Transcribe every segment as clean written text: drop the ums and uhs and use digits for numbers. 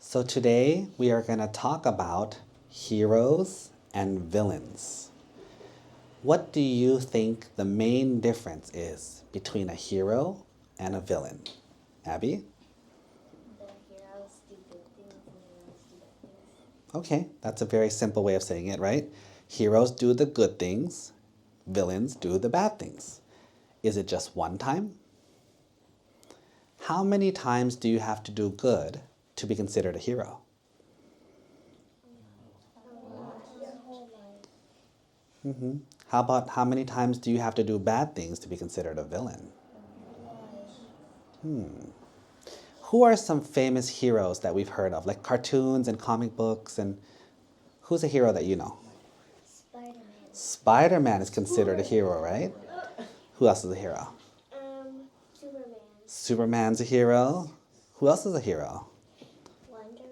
So today we are going to talk about heroes and villains. What do you think the main difference is between a hero and a villain? Abby? The heroes do good things and villains do bad things. Okay, that's a very simple way of saying it, right? Heroes do the good things, villains do the bad things. Is it just one time? How many times do you have to do good to be considered a hero? Your whole life. How about how many times do you have to do bad things to be considered a villain? Who are some famous heroes that we've heard of, like cartoons and comic books, and who's a hero that you know? Spider-Man. Spider-Man is considered a hero, right? Who else is a hero? Superman. Superman's a hero. Who else is a hero? Wonder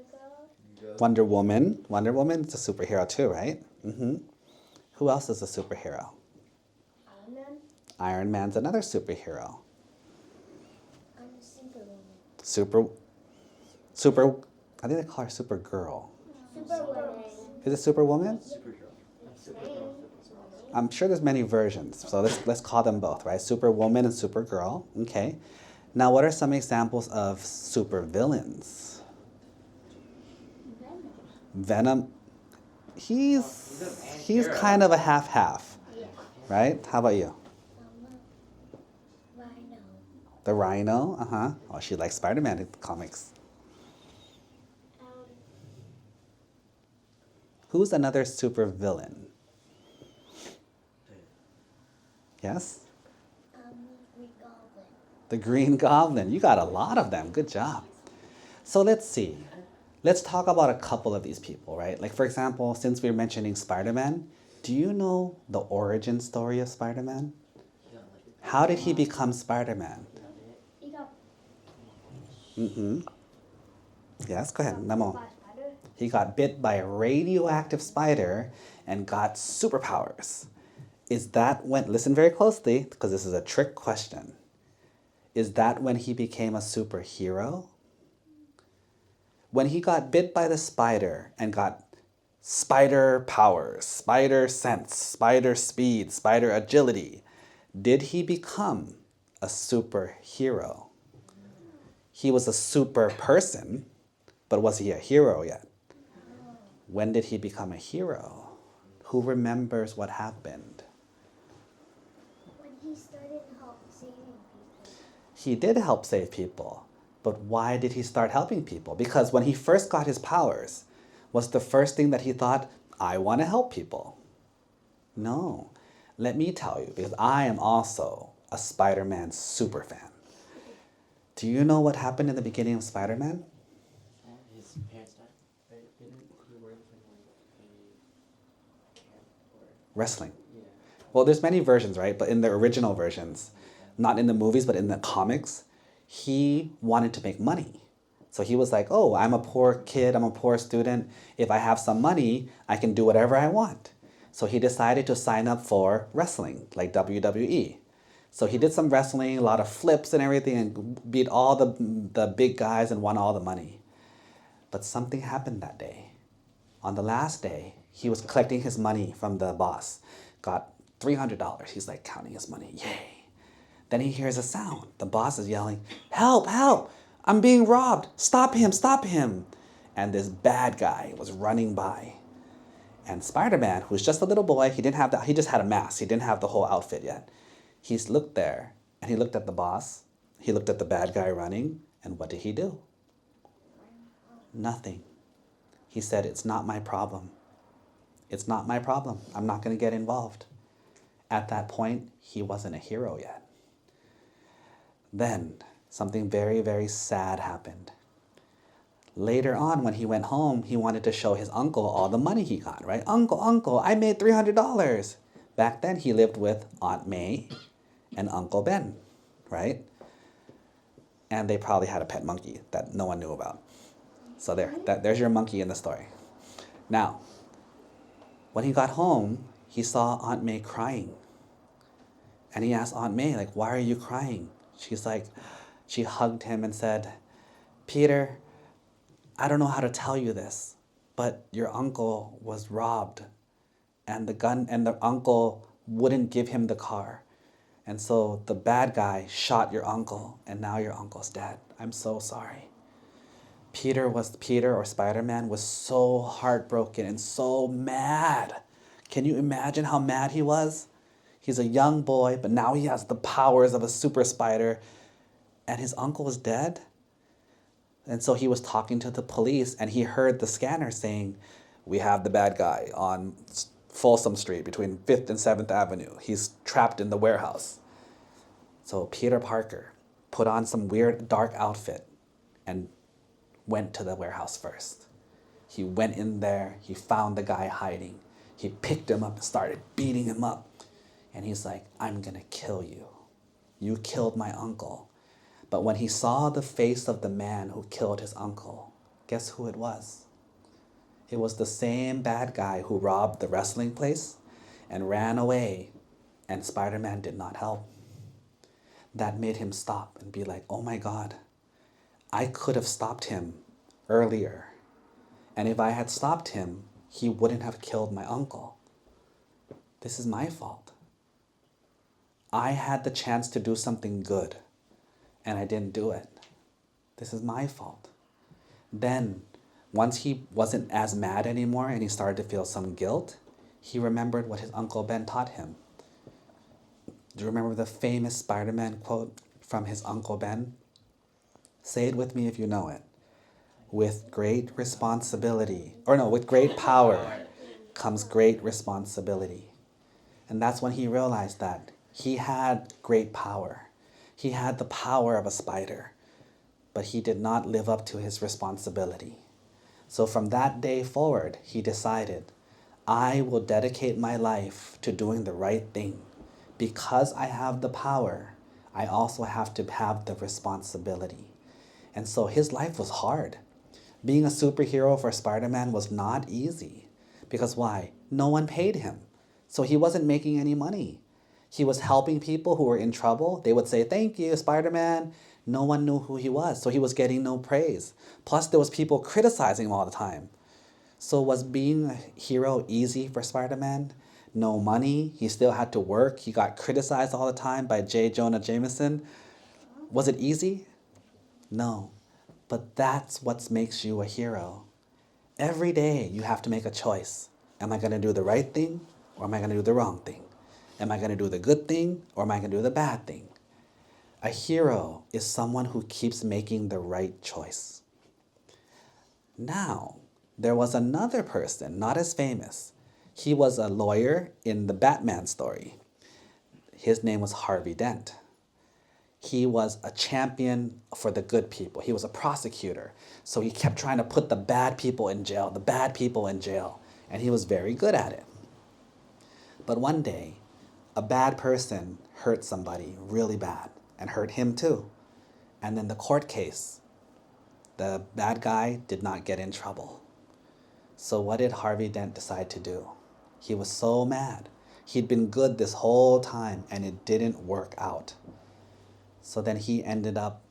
Girl. Wonder Woman. Wonder Woman's a superhero too, right? Who else is a superhero? Iron Man. Iron Man's another superhero. Superwoman. I think they call her Supergirl. Superwoman. Is it Superwoman? I'm sure there's many versions, so let's call them both, right? Superwoman and Supergirl. Okay. Now, what are some examples of supervillains? Venom. He's kind of a half-half, Yeah. right? How about you? Rhino. The Rhino. Oh, she likes Spider-Man in comics. Who's another supervillain? Yes? Green Goblin. The Green Goblin. You got a lot of them. Good job. So let's see. Let's talk about a couple of these people, right? Like, for example, since we're mentioning Spider-Man, do you know the origin story of Spider-Man? How did he become Spider-Man? He got Yes, go ahead. Namo. by a spider. He got bit by a radioactive spider and got superpowers. Is that when, listen very closely, because this is a trick question. Is that when he became a superhero? When he got bit by the spider and got spider powers, spider sense, spider speed, spider agility, did he become a superhero? He was a super person, but was he a hero yet? When did he become a hero? Who remembers what happened? When he started help saving people. He did help save people, but why did he start helping people? Because when he first got his powers, was the first thing that he thought, I want to help people? No. Let me tell you, because I am also a Spider-Man super fan. Do you know what happened in the beginning of Spider-Man? His parents died. Right? Didn't he work in like a camp or? Wrestling. Yeah. Well, there's many versions, right? But in the original versions, not in the movies, but in the comics, he wanted to make money. So he was like, oh, I'm a poor kid, I'm a poor student. If I have some money, I can do whatever I want. So he decided to sign up for wrestling, like WWE. So he did some wrestling, a lot of flips and everything, and beat all the big guys and won all the money. But something happened that day. On the last day, he was collecting his money from the boss. Got $300. He's like counting his money. Yay. Then he hears a sound. The boss is yelling, help, help, I'm being robbed. Stop him, stop him. And this bad guy was running by. And Spider-Man, who's just a little boy, he just had a mask. He didn't have the whole outfit yet. He looked there, and he looked at the boss. He looked at the bad guy running, and what did he do? Nothing. He said, it's not my problem. It's not my problem. I'm not going to get involved. At that point, he wasn't a hero yet. Then, something very, very sad happened. Later on, when he went home, he wanted to show his uncle all the money he got, right? Uncle, I made $300. Back then, he lived with Aunt May and Uncle Ben, right? And they probably had a pet monkey that no one knew about. So there's your monkey in the story. Now, when he got home, he saw Aunt May crying. And he asked Aunt May, like, why are you crying? She hugged him and said, Peter, I don't know how to tell you this, but your uncle was robbed, and the uncle wouldn't give him the car. And so the bad guy shot your uncle, and now your uncle's dead. I'm so sorry. Peter or Spider-Man was so heartbroken and so mad. Can you imagine how mad he was? He's a young boy, but now he has the powers of a super spider, and his uncle is dead. And so he was talking to the police, and he heard the scanner saying, "We have the bad guy on Folsom Street between 5th and 7th Avenue. He's trapped in the warehouse." So Peter Parker put on some weird dark outfit and went to the warehouse first. He went in there, he found the guy hiding. He picked him up and started beating him up. And he's like, "I'm gonna kill you. You killed my uncle." But when he saw the face of the man who killed his uncle, guess who it was? It was the same bad guy who robbed the wrestling place and ran away, and Spider-Man did not help. That made him stop and be like, "Oh my God, I could have stopped him earlier. And if I had stopped him, he wouldn't have killed my uncle. This is my fault. I had the chance to do something good, and I didn't do it. This is my fault." Then, once he wasn't as mad anymore and he started to feel some guilt, he remembered what his Uncle Ben taught him. Do you remember the famous Spider-Man quote from his Uncle Ben? Say it with me if you know it. With great power comes great responsibility. And that's when he realized that he had great power. He had the power of a spider, but he did not live up to his responsibility. So from that day forward, he decided, I will dedicate my life to doing the right thing. Because I have the power, I also have to have the responsibility. And so his life was hard. Being a superhero for Spider-Man was not easy. Because why? No one paid him. So he wasn't making any money. He was helping people who were in trouble. They would say, "Thank you, Spider-Man." No one knew who he was, so he was getting no praise. Plus, there was people criticizing him all the time. So was being a hero easy for Spider-Man? No money. He still had to work. He got criticized all the time by J. Jonah Jameson. Was it easy? No. But that's what makes you a hero. Every day you have to make a choice. Am I going to do the right thing or am I going to do the wrong thing? Am I going to do the good thing or am I going to do the bad thing? A hero is someone who keeps making the right choice. Now, there was another person, not as famous. He was a lawyer in the Batman story. His name was Harvey Dent. He was a champion for the good people. He was a prosecutor. So he kept trying to put the bad people in jail, the bad people in jail. And he was very good at it. But one day, a bad person hurt somebody really bad and hurt him too. And then the court case, the bad guy did not get in trouble. So what did Harvey Dent decide to do? He was so mad. He'd been good this whole time and it didn't work out. So then he ended up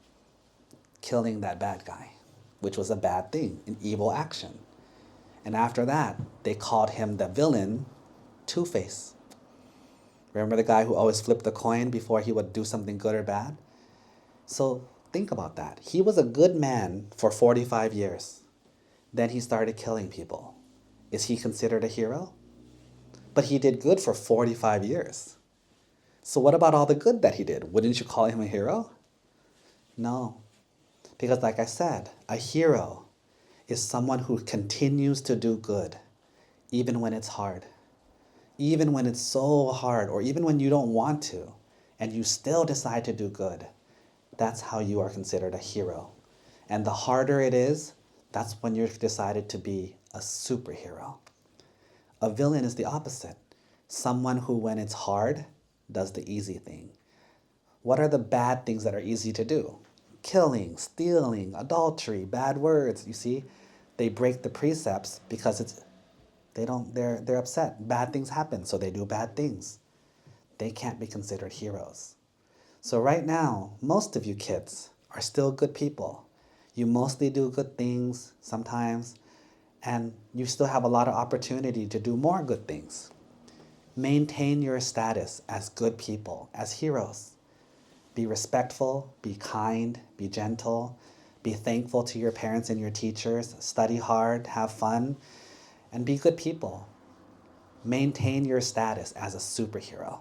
killing that bad guy, which was a bad thing, an evil action. And after that, they called him the villain, Two-Face. Remember the guy who always flipped the coin before he would do something good or bad? So think about that. He was a good man for 45 years. Then he started killing people. Is he considered a hero? But he did good for 45 years. So what about all the good that he did? Wouldn't you call him a hero? No. Because like I said, a hero is someone who continues to do good, even when it's hard. Even when it's so hard, or even when you don't want to, and you still decide to do good. That's how you are considered a hero. And the harder it is, that's when you're decided to be a superhero. A villain is the opposite. Someone who, when it's hard, does the easy thing. What are the bad things that are easy to do? Killing, stealing, adultery, bad words, you see? They break the precepts because they're upset. Bad things happen, so they do bad things. They can't be considered heroes. So right now, most of you kids are still good people. You mostly do good things sometimes, and you still have a lot of opportunity to do more good things. Maintain your status as good people, as heroes. Be respectful, be kind, be gentle, be thankful to your parents and your teachers, study hard, have fun, and be good people. Maintain your status as a superhero.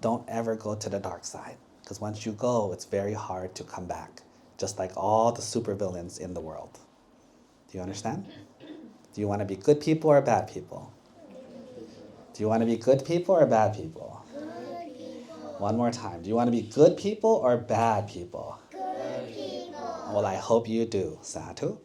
Don't ever go to the dark side, because once you go, it's very hard to come back, just like all the supervillains in the world. Do you understand? Do you want to be good people or bad people? Do you want to be good people or bad people? Good people. One more time. Do you want to be good people or bad people? Good people. Well, I hope you do. Sadhu.